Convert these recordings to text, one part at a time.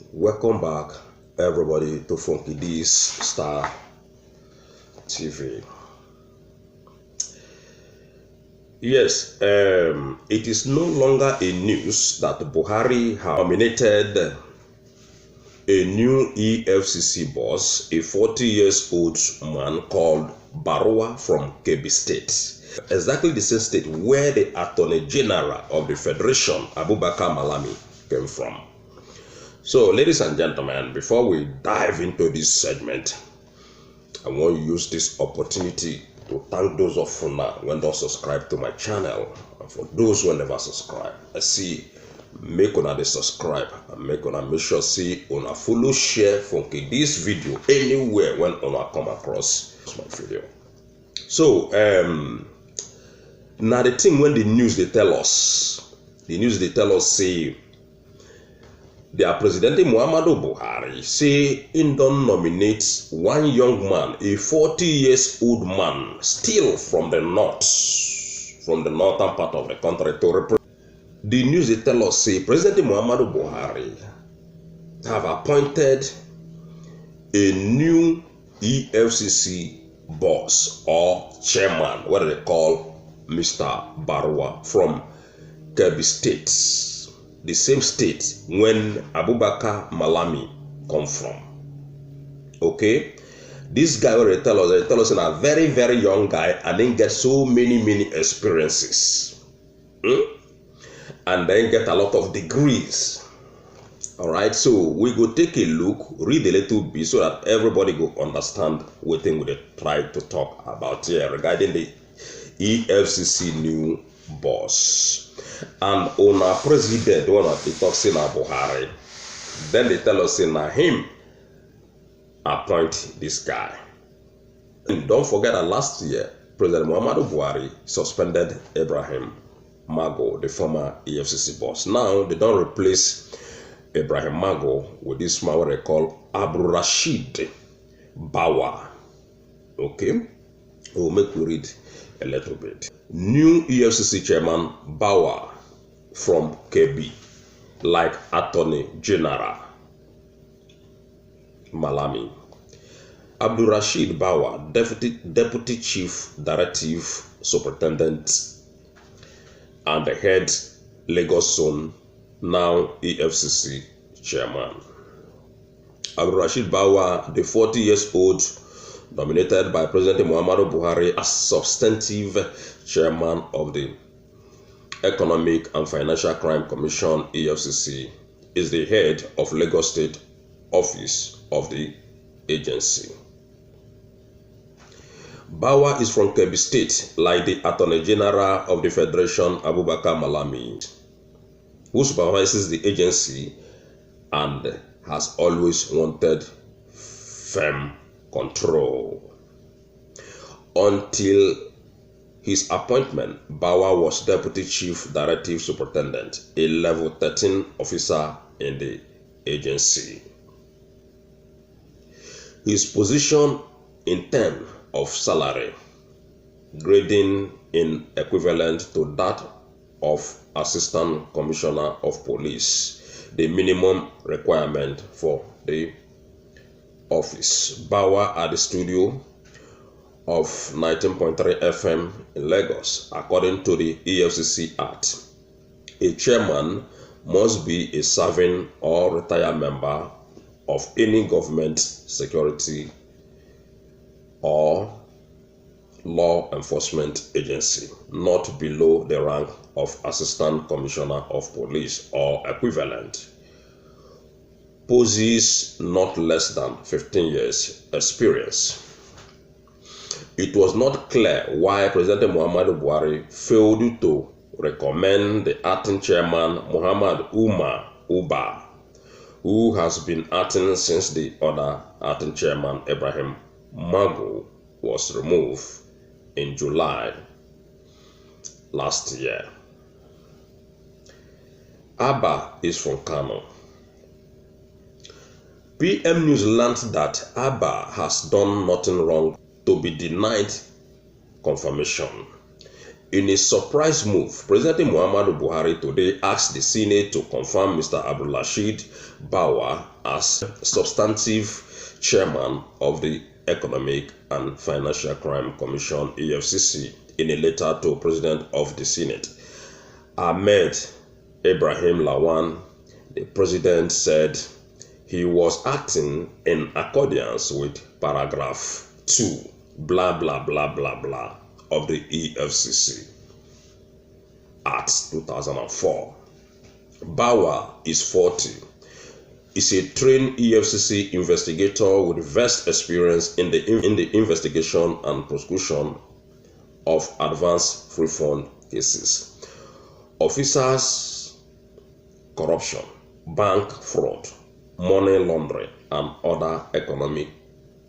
Welcome back, everybody, to Funky D's Star TV. Yes, it is no longer a news that Buhari has nominated a new Efcc boss, a 40-year-old man called Bawa from Kebbi State. Exactly the same state where the Attorney General of the Federation, Abubakar Malami, came from. So, ladies and gentlemen, before we dive into this segment, I want to use this opportunity to thank those of you when don't subscribe to my channel, and for those who never subscribe. I see make una dey subscribe and make sure see una follow share Funky this video anywhere when una come across my video. So now the thing when the news they tell us say their President Muhammadu Buhari say he don't nominate one young man, a 40-year-old man, still from the northern part of the country to represent. The news they tell us say President Muhammadu Buhari have appointed a new Efcc boss or chairman, what they call Mr. Bawa from Kebbi State. The same state when Abubakar Malami come from. Okay, this guy will tell us a very, very young guy and then get so many experiences, and then get a lot of degrees. All right, so we go take a look, read a little bit so that everybody go understand what thing we try to talk about here regarding the Efcc new boss. And on our president, one of the talk say na Buhari, then they tell us say na him appoint this guy. And don't forget that last year, President Muhammadu Buhari suspended Ibrahim Mago, the former EFCC boss. Now they don't replace Ibrahim Mago with this man what they call Abdul Rashid Bawa. Okay, we'll make you read a little bit. New EFCC chairman Bawa from Kebbi, like Attorney General Malami. Abdul Rashid Bawa, Deputy Chief Directive Superintendent and the head Lagos Zone, now EFCC chairman. Abdul Rashid Bawa, the 40-year-old, nominated by President Muhammadu Buhari as substantive chairman of the Economic and Financial Crime Commission (EFCC), is the head of Lagos State Office of the agency. Bawa is from Kebbi State, like the Attorney General of the Federation, Abubakar Malami, who supervises the agency and has always wanted firm control. Until his appointment, Bawa was Deputy Chief Directive Superintendent, a level 13 officer in the agency. His position in terms of salary, grading in equivalent to that of Assistant Commissioner of Police, the minimum requirement for the office. Bawa at the studio of 19.3 FM in Lagos, according to the EFCC Act. A chairman must be a serving or retired member of any government, security, or law enforcement agency, not below the rank of Assistant Commissioner of Police or equivalent. Possesses not less than 15 years experience. It was not clear why President Muhammadu Buhari failed to recommend the acting chairman Muhammad Umar Uba, who has been acting since the other acting chairman Ibrahim Mago was removed in July last year. Abba is from Kano. PM News learned that Abba has done nothing wrong to be denied confirmation. In a surprise move, President Muhammadu Buhari today asked the Senate to confirm Mr. Abdulrasheed Bawa as substantive chairman of the Economic and Financial Crime Commission (EFCC) in a letter to President of the Senate, Ahmed Ibrahim Lawan. The president said he was acting in accordance with paragraph 2, blah blah blah blah blah, of the EFCC Act 2004. Bawa is 40. Is a trained EFCC investigator with vast experience in the investigation and prosecution of advanced free fund cases, officers corruption, bank fraud, money laundering, and other economic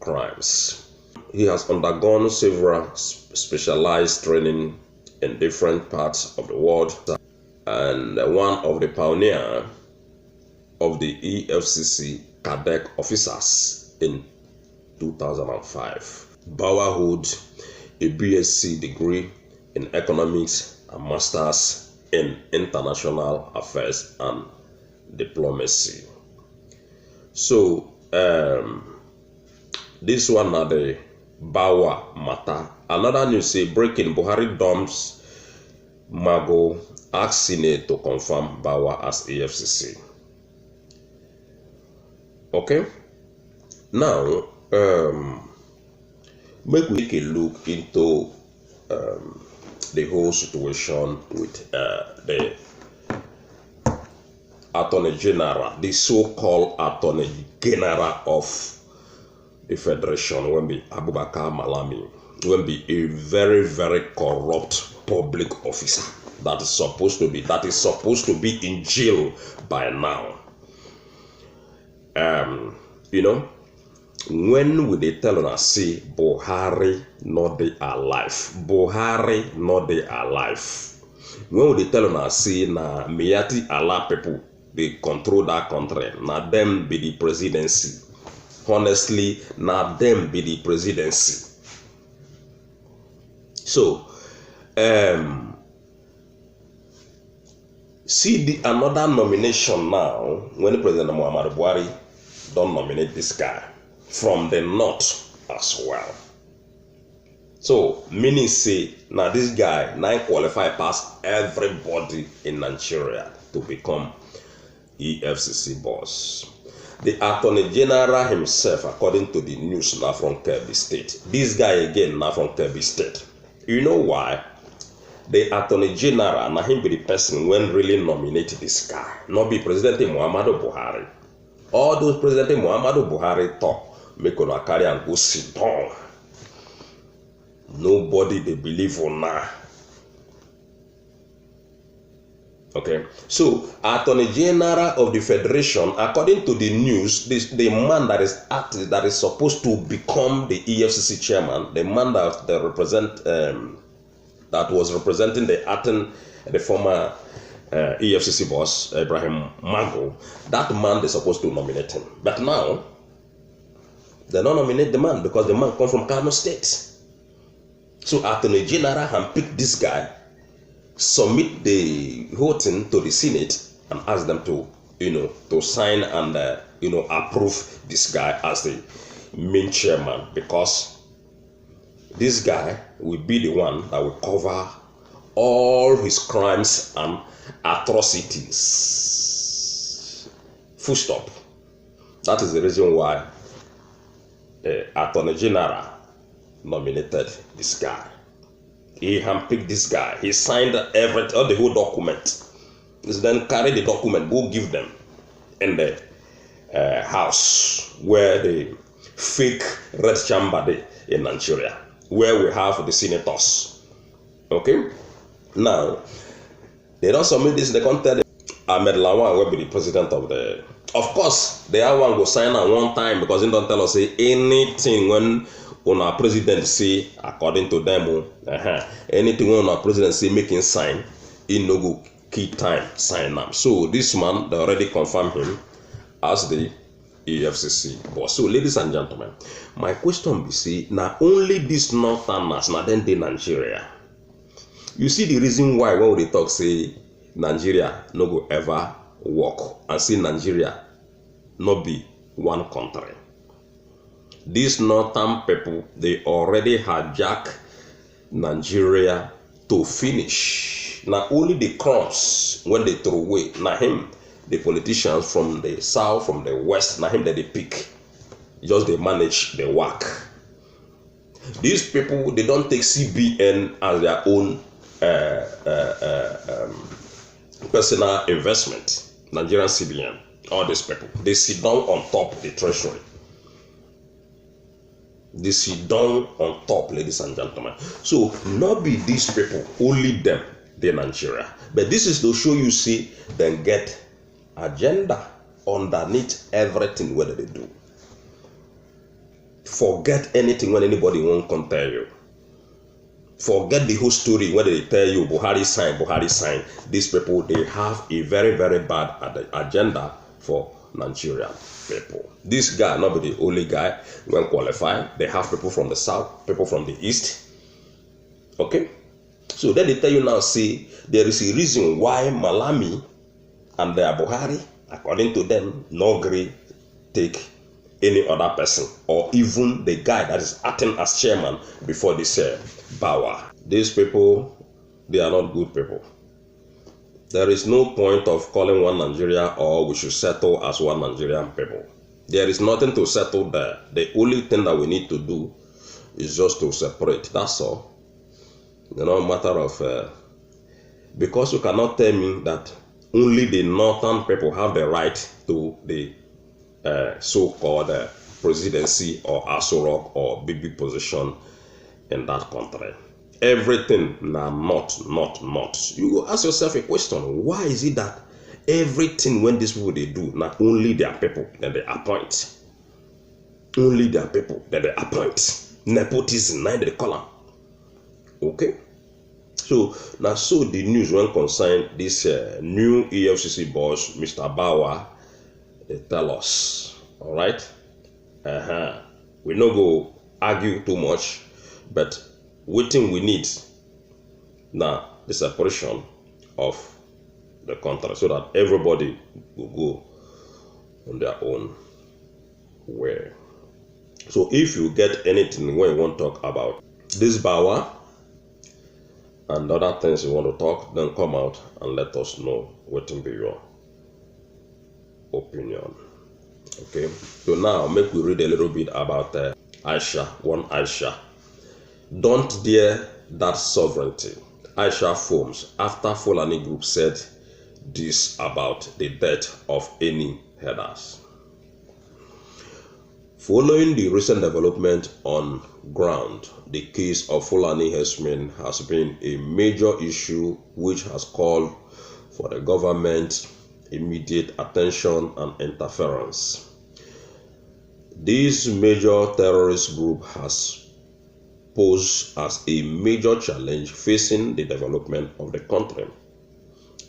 crimes. He has undergone several specialized training in different parts of the world and one of the pioneers of the EFCC cadet officers in 2005. Bawa holds a BSc degree in economics and masters in international affairs and diplomacy. So this one are the Bawa matter. Another news say breaking: Buhari dumps Mago, asks Senate to confirm Bawa as EFCC. Okay, now make we take a look into the whole situation with the Attorney General, the so-called Attorney General of the Federation, when be Abubakar Malami, when be a very, very corrupt public officer that is supposed to be in jail by now. You know, when will they tell us say Buhari not they alive? Buhari not they alive. When will they tell us say na Miati Allah people they control that country? Na them be the presidency. Honestly, na them be the presidency. So, see another nomination now when President Muhammadu Buhari don't nominate this guy from the north as well. So meaning say now this guy now qualify past everybody in Nigeria to become EFCC boss. The Attorney General himself, according to the news, now from Kebbi State. This guy again now from Kebbi State. You know why? The Attorney General, now him be the person when really nominated this guy, not be President Muhammadu Buhari. All those President Muhammadu Buhari talk, make on carry and go sit down. Nobody they believe on now. Okay, so Attorney General of the Federation, according to the news, the man that is supposed to become the EFCC chairman, the man that was representing the former EFCC boss Ibrahim Mago, that man they're supposed to nominate him. But now they don't nominate the man because the man comes from Kano State. So Attorney General handpicked this guy, submit the whole thing to the Senate, and ask them to, to sign and approve this guy as the main chairman, because this guy will be the one that will cover all his crimes and atrocities. Full stop. That is the reason why Attorney General nominated this guy. He handpicked this guy. He signed all the whole document. He then carry the document, go give them in the house where the fake red chamber in Nigeria, where we have the senators. Okay? Now, they don't submit this, they can't tell them Ahmed Lawan will be the president of the... Of course, the other one will sign at one time because they don't tell us say anything when on our president say, according to them, anything when our president say making sign, he no go key time sign up. So this man, they already confirmed him as the EFCC boss. So ladies and gentlemen, my question be say, now only these northerners, now then they Nigeria. You see the reason why when we talk say Nigeria no go ever work and say Nigeria not be one country. These northern people, they already hijack Nigeria to finish. Now only the crumbs when they throw away, now him, the politicians from the south, from the west, now him that they pick. Just they manage the work. These people, they don't take CBN as their own personal investment. Nigerian CBN, all these people, they sit down on top of the treasury. They sit down on top, ladies and gentlemen. So not be these people, only them, they Nigeria. But this is to show you, see, then get agenda underneath everything whether they do. Forget anything when anybody won't come tell you. Forget the whole story whether they tell you Buhari sign, Buhari sign. These people, they have a very, very bad agenda for Nigeria people. This guy, not be the only guy when qualified. They have people from the south, people from the east. Okay? So then they tell you now, see, there is a reason why Malami and their Buhari, according to them, no agree take any other person, or even the guy that is acting as chairman before this Bawa. These people, they are not good people. There is no point of calling one Nigeria or we should settle as one Nigerian people. There is nothing to settle there. The only thing that we need to do is just to separate. That's all. You know, matter of because you cannot tell me that only the northern people have the right to the so-called presidency or Aso or big position in that country. Everything not. You go ask yourself a question. Why is it that everything when these people they do, not only their people that they appoint? Only their people that they appoint. Nepotism, neither they call them. Okay? So now so the news when concerned this new EFCC boss, Mr. Bawa, they tell us, all right? We no go argue too much, but what thing we need now the separation of the country so that everybody will go on their own way. So if you get anything when you want to talk about this Bawa and other things you want to talk, then come out and let us know what will be your opinion. Okay, so now make we read a little bit about Aisha, one Aisha. Don't dare that sovereignty. Aisha foams after Fulani group said this about the death of any headers. Following the recent development on ground, the case of Fulani herdsmen has been a major issue which has called for the government immediate attention and interference. This major terrorist group has posed as a major challenge facing the development of the country.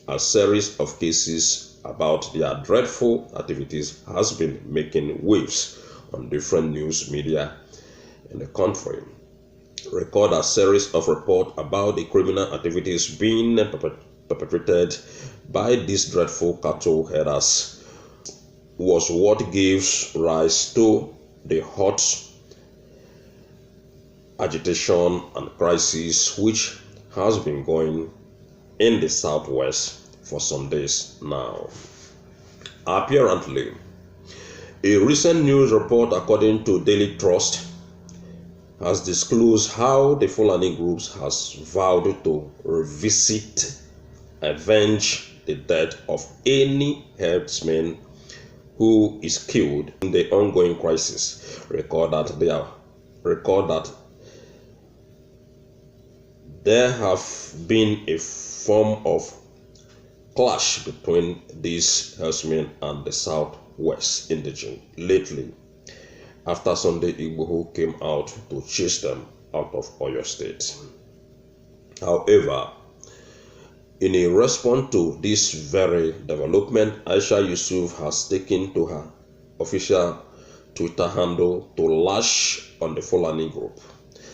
A series of cases about their dreadful activities has been making waves on different news media in the country. Record a series of reports about the criminal activities being perpetrated by these dreadful cattle headers was what gives rise to the hot agitation and crisis which has been going in the southwest for some days now. Apparently, a recent news report according to Daily Trust has disclosed how the Fulani groups has vowed to revisit, avenge the death of any herdsman who is killed in the ongoing crisis. Record that there have been a form of clash between these herdsmen and the southwest indigene lately, after Sunday Igboho came out to chase them out of Oyo State. However, in a response to this very development, Aisha Yusuf has taken to her official Twitter handle to lash on the Fulani group.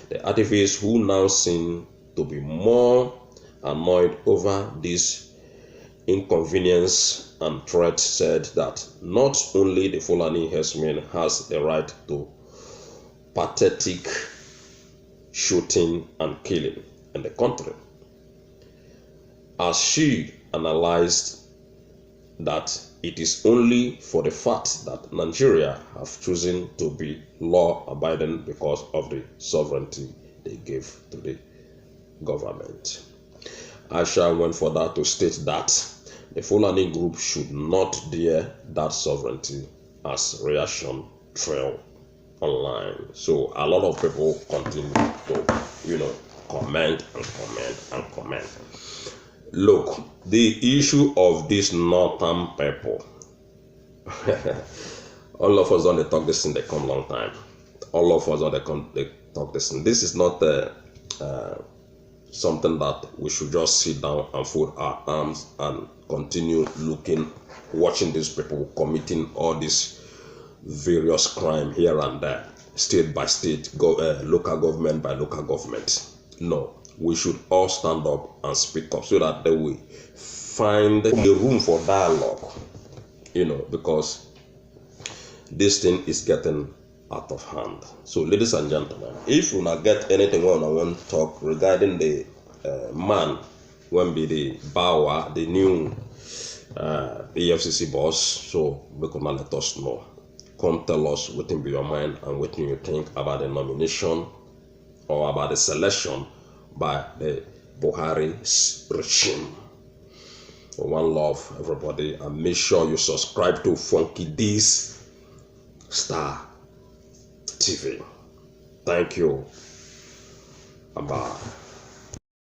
The activists, who now seem to be more annoyed over this inconvenience and threat, said that not only the Fulani herdsmen has the right to pathetic shooting and killing in the country, as she analyzed that it is only for the fact that Nigeria have chosen to be law-abiding because of the sovereignty they gave to the government. Aisha went further to state that the Fulani group should not dare that sovereignty as reaction trail online. So a lot of people continue to, comment and comment and comment. Look, the issue of this northern people, all of us on the talk this thing, they come long time. All of us on the talk this thing. This is not something that we should just sit down and fold our arms and continue watching these people committing all these various crime here and there, state by state, local government by local government. No, we should all stand up and speak up so that we find the room for dialogue, because this thing is getting out of hand. So, ladies and gentlemen, if you not get anything on, I want to talk regarding the man when be the Bawa, the new Efcc boss. So, we can let us know. Come tell us what in your mind and what you think about the nomination or about the selection by the Buhari regime. One love, everybody, and make sure you subscribe to Funky D's Star TV. Thank you. Bye.